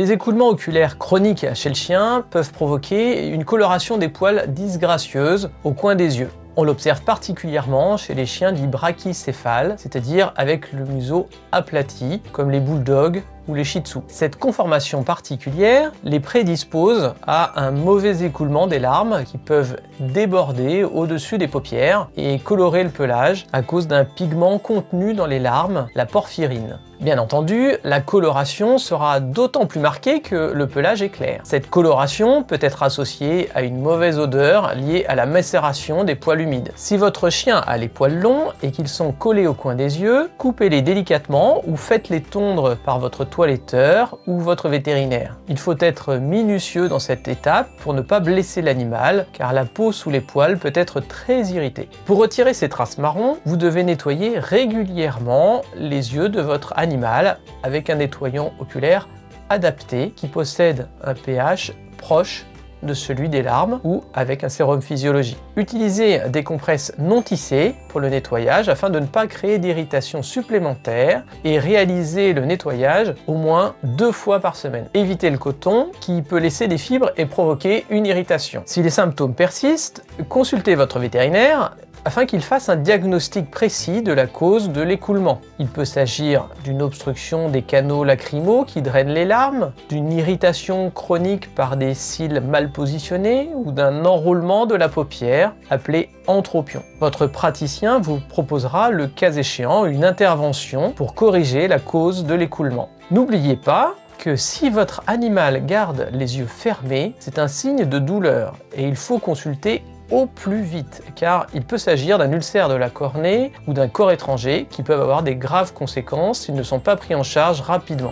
Les écoulements oculaires chroniques chez le chien peuvent provoquer une coloration des poils disgracieuse au coin des yeux. On l'observe particulièrement chez les chiens dits brachycéphales, c'est-à-dire avec le museau aplati, comme les bulldogs ou les shih tzus. Cette conformation particulière les prédispose à un mauvais écoulement des larmes qui peuvent déborder au-dessus des paupières et colorer le pelage à cause d'un pigment contenu dans les larmes, la porphyrine. Bien entendu, la coloration sera d'autant plus marquée que le pelage est clair. Cette coloration peut être associée à une mauvaise odeur liée à la macération des poils humides. Si votre chien a les poils longs et qu'ils sont collés au coin des yeux, coupez-les délicatement ou faites-les tondre par votre toiletteur ou votre vétérinaire. Il faut être minutieux dans cette étape pour ne pas blesser l'animal, car la peau sous les poils peut être très irritée. Pour retirer ces traces marron, vous devez nettoyer régulièrement les yeux de votre animal avec un nettoyant oculaire adapté qui possède un pH proche de celui des larmes ou avec un sérum physiologique. Utilisez des compresses non tissées pour le nettoyage afin de ne pas créer d'irritation supplémentaire et réalisez le nettoyage au moins 2 fois par semaine. Évitez le coton qui peut laisser des fibres et provoquer une irritation. Si les symptômes persistent, consultez votre vétérinaire afin qu'il fasse un diagnostic précis de la cause de l'écoulement. Il peut s'agir d'une obstruction des canaux lacrymaux qui drainent les larmes, d'une irritation chronique par des cils mal positionnés ou d'un enroulement de la paupière appelé entropion. Votre praticien vous proposera le cas échéant une intervention pour corriger la cause de l'écoulement. N'oubliez pas que si votre animal garde les yeux fermés, c'est un signe de douleur et il faut consulter au plus vite, car il peut s'agir d'un ulcère de la cornée ou d'un corps étranger qui peuvent avoir des graves conséquences s'ils ne sont pas pris en charge rapidement.